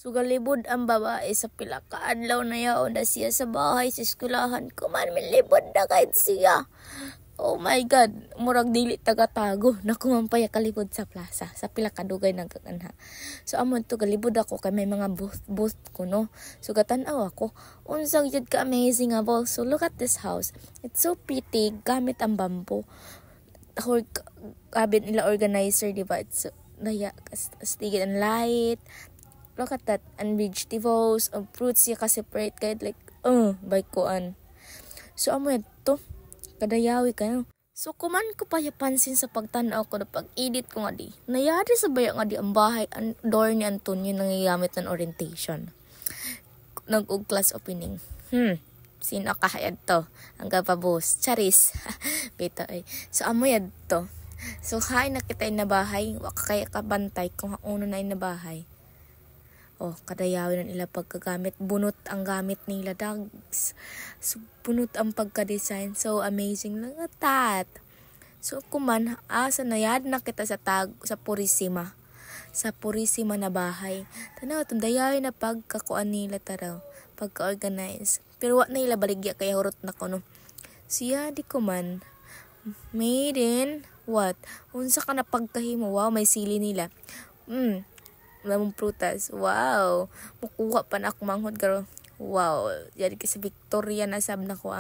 Sugalibod ang babae sa pila ka adlaw na yaon na siya sa bahay sa eskwelahan. Kuman milibod na kahit siya. Oh my God, murag dili taga-tago. Nakumampaya kalibod sa plaza, sa pila ka dugay ng kaganha. So amon to galibod ako kay may mga booth ko no. So gatan-aw ako. Unsang jud ka amazing nga ball. So look at this house. It's so pretty gamit ang bamboo. Kabit nila organizer, diba? It's astigid and light. Look at that, and vegetables, fruits siya ka-separate kahit like, by kuan. So, amo to, kadayawi kayo. So, kuman ko pa yapansin sa pagtanaw ko na pag-edit ko nga di. Nayari sa baya nga di ang bahay, ang door ni Antonio nangyayamit ng orientation. Nag-class opening. Sino kahayad to? Ang kapabos. Charis. Bito ay. So, amo to. So, hain na kita na bahay. Waka kaya kabantay kung uno na na bahay. Oh, kadayawin na nila pagkagamit. Bunot ang gamit nila, dogs. So, bunot ang pagka-design. So, amazing lang at. So, kuman, asa na yad na kita sa Purisima. Sa Purisima na bahay. Tanaw, dayawin na pagkakuan nila taraw. Pagka-organize. Pero wak na ila baligya kaya hurot na ko, no. Siya, di kuman. Made in, what? Unsa ka na pagkahimo? Wow, may sili nila. Lamang prutas. Wow. Mukuha pa na ako manghod garo. Wow. Yari kasi Victoria na sab na ko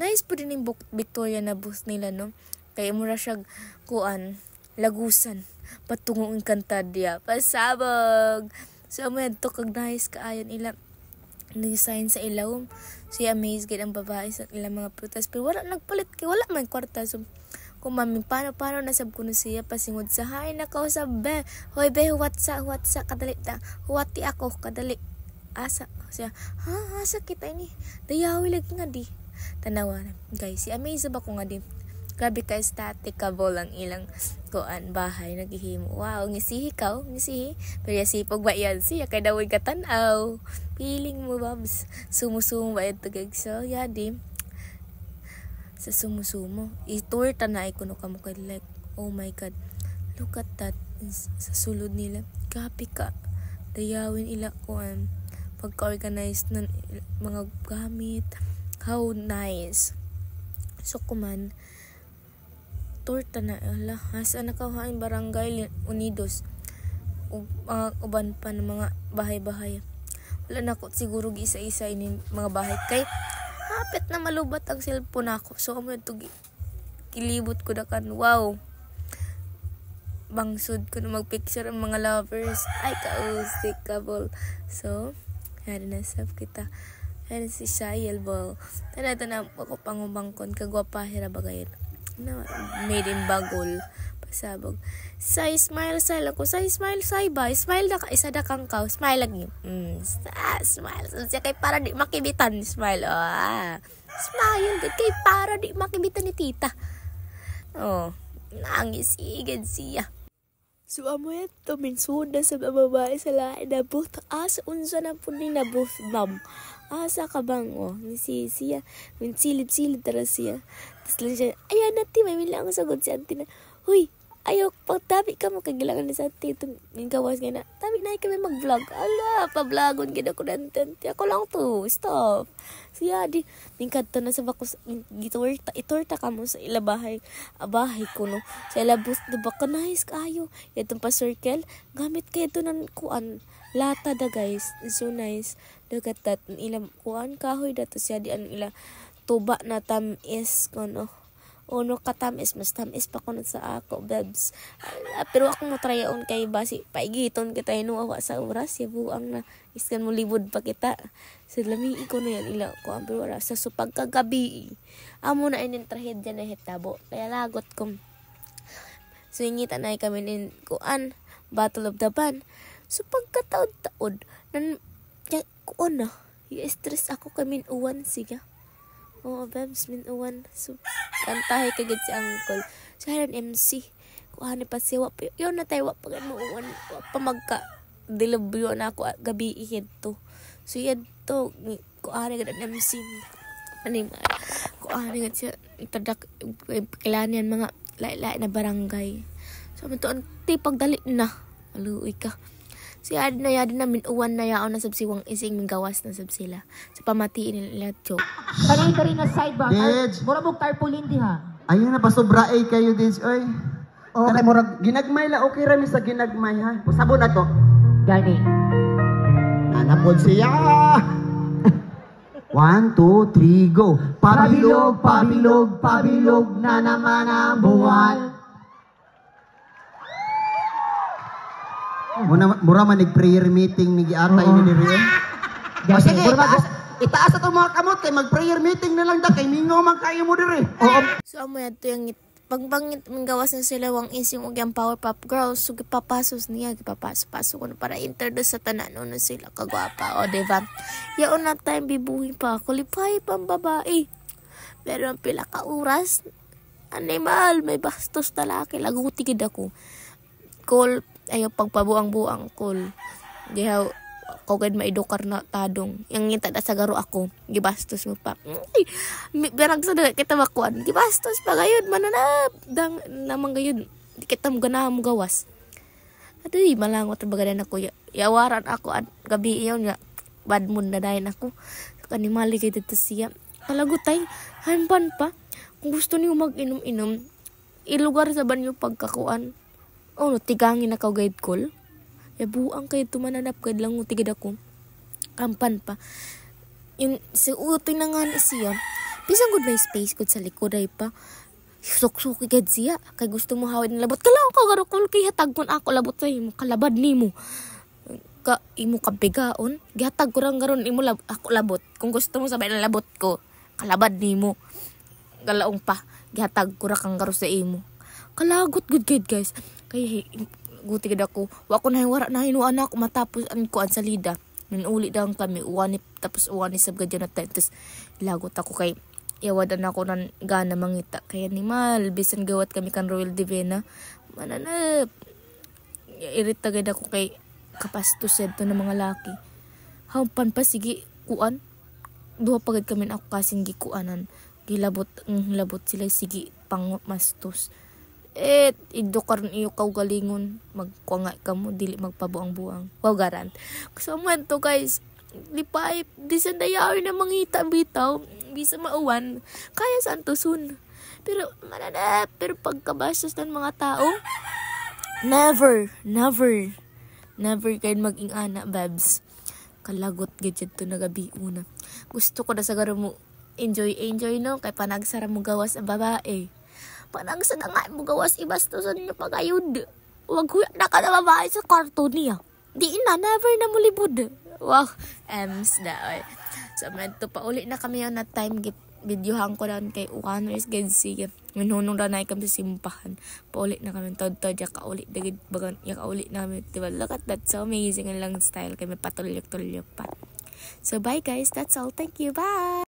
nice po din yung Victoria na bus nila no. Kaya mura siya kuan lagusan. Patungong Encantadia. Pasabog. So mo to kag nice kaayon ila design sa ilaw. Si amazed gid ang babae sa ilang mga prutas pero wala nagpalit kay wala man kwarta. So kung mami, paano nasab ko na siya pasingod sa hay na kausap be. Hoy be, whatsa, kadali ta. Huwati ako, kadali. Asa, siya, asa kita ini. Dayawi lagi nga di. Tanawa na. Guys, si amazed ba ko nga di. Grabe ka static ka ang ilang kuan bahay naghihimo. Wow, ngisihi ka, ngisihi. Pero sipag ba yan siya, kay dawoy katanaw. Feeling mo, babs. Sumusumo ba ito, guys? So, yadi. Sa sumusumo. I-tour tanay ko no kamo kay like, oh my God. Look at that. Sa sulod nila. Kapi ka. Dayawin ila ko pagka-organize ng mga gamit. How nice. So kuman, tour tanay. Ala, hasa nakahain barangay Unidos. Uban pa ng mga bahay-bahay. Wala na ko siguro isa-isa ini mga bahay. Kay hapit na malubat ang cellphone ako. So, amo ito kilibot ko na kan. Wow. Bangsud ko na magpicture ang mga lovers. Ay, kaustik kabol. So, yan na sab kita. Yan si Shayel ball. Tanata na ako pangubangkon. Kagwapa hira bagayin. Made in Bagol. Pasabog. Say smile say ako. Say smile say ba. Smile na ka. Isa da kang kaw. Smile lagi. Smile. Siya kay para di makibitan. Smile. Smile. Kay para di makibitan ni tita. Nangis igad siya. So amo ito. Minsuda sa babae sa lain na booth. Asa unsa na po ni na booth ma'am. Asa ka bang siya. Minsilid-silid tara siya. Tapos lang siya. Ayan natin. May milang sagot si auntie na. Huy. Ayaw, pag tabi ka mo, kagilangan na sa atin. Yung kawas nga na, tabi na kami mag-vlog. Ala, pa-vlogon gina ko nantan. Ako lang to, stop. Siya, di, mingkad to na sa bakos, itorta ka mo sa ilabahay, bahay ko, no. Sa ilabos, diba ka, nice kayo. Itong pa-circle, gamit kayo to ng kuan, lata da guys. So nice. Look at that. Ilang kuan, kahoy dato siya, di an ila, tuba na tamis ko, no. No katamis, mas tamis pa ko na sa ako, babs. Pero ako mo tryaon kay basi, paigiton kita inuawa sa oras, buang na, iskan mo libod pa kita. Sa lami ko na yan, ila ko, pero wala, sa pagkagabi, amo na inin trahedya na hitabo, kaya lagot ko. So, ingita na kami nin, kuan, Battle of the Band. So, pagkataod-taod, kuan na, i-stress ako kami uwan, siya. Babs, minuwan. So, kantahay kagad si uncle. So, haran MC. Kuhan pa siya. Yun na tayo, wapagad mo uwan. Pamagka, dilabyo na ako gabi ihid to. So, yan to. Kuhan agad ang MC. Kuhan agad siya. Itadak, kailangan yan mga lain-lain na barangay. So, ito, pagdali na. Aluoy ka. Si adi namin uwan na yaon na sabsiwang ising ming gawas na sab sila. Sa pamatiin nila joke. Kanay ka rin na sidebar. Dids. Mura mong tarpaulin di ha. Ayun na, pasobra kayo, Dids, oy. Okay, murag ginagmay la, okay rami sa ginagmay, ha? Pasabon na to. Gani. Nanapod siya! 1, 2, 3, go! Pabilog, pabilog, pabilog na naman ang buwan. Mura man nag-prayer meeting ni Giatay ni Nire. O sige, itaas na mga kamot kay mag-prayer meeting na lang da kay mingaw man kayo mo dire. Oo. So amo yan to yung pagbangit mong gawas na sila wang ising og yung Powerpuff Girls. So gipapasos niya, gipapasok ko na para introduce sa tanan na sila kagwapa. O diba? Yaon na time bibuhin pa ako, lipay pang babae. Pero ang pila ka oras, animal, may bastos talaki, lagutigid ako. Call, ayaw pagpabuang-buang call. Dihaw, kogad maidokar na tadong. Yang ngita na sa garo ako, gibastos mo pa. Ay, berag sa dagat kita makuan. Gibastos pa gayud, mananap. Dang namang gayud, di kita mo ganahan mo gawas. Aduy, malangot na bagadan ako. Yawaran ako at gabi iyon nga. Bad mood na dahin ako. Kanimali kayo dito siya. Kalagutay, hanpan pa. Kung gusto niyo mag-inom-inom, ilugar sa banyo pagkakuan. O, no, tigangin na guide call. Buang kayo tumananap kayo lang utigid ako. Kampan pa. Yung sa utoy na nga siya. Pisang good may space good sa likod ay pa. Suksuk agad siya. Kay gusto mo hawin ng labot. Kailangan ka garukol kay hatag mo ako labot sa imo. Kalabad ni mo. Ka imo kabigaon. Gihatag ko rang garon imo ako labot. Kung gusto mo sabay na labot ko. Kalabad ni mo. Galaong pa. Gihatag ko ra kang garo sa imo. Kalagot good guys. Kay guti gid ako. Wa ko na wara na hinuan ako matapos an kuan sa lida. Nanuli daw kami uwani tapos uwani sab gadyo na tapos lagot ako kay yawadan ako nan gana mangita kay animal bisan gawat kami kan Royal Divina. Mananap. Irita gid ako kay kapastos to ng mga laki. Hampan pa sige kuan. Duha pagad kami ako kasing gikuanan. Gilabot labot sila sige pang mastos. Idokar niyo kaugalingon magkuanga ka mo dili magpabuang-buang garan so man to guys lipay bisan dayaw na mangita bitaw bisa mauwan kaya santosun pero mananap pero pagkabastos ng mga tao never kayo maging ana babs kalagot gadget to na gabi una gusto ko na sa garo mo enjoy no kay panagsara mo gawas ang babae. Panang sa nga mo gawas ibastosan niyo pagayod. Wag huya na ka na babae sa karton niya. Di na, never na mo libod. Wow, ems na. So, medyo pa uli na kami yun na time videohan ko doon kay Ukaners Gedsi. Minunong na na kami sa simpahan. Paulit na kami. Tod-tod, yaka-ulit. Yaka-ulit namin. Diba? Look at that. So amazing ang lang style. Kaya may patulyok-tulyok pa. So, bye guys. That's all. Thank you. Bye!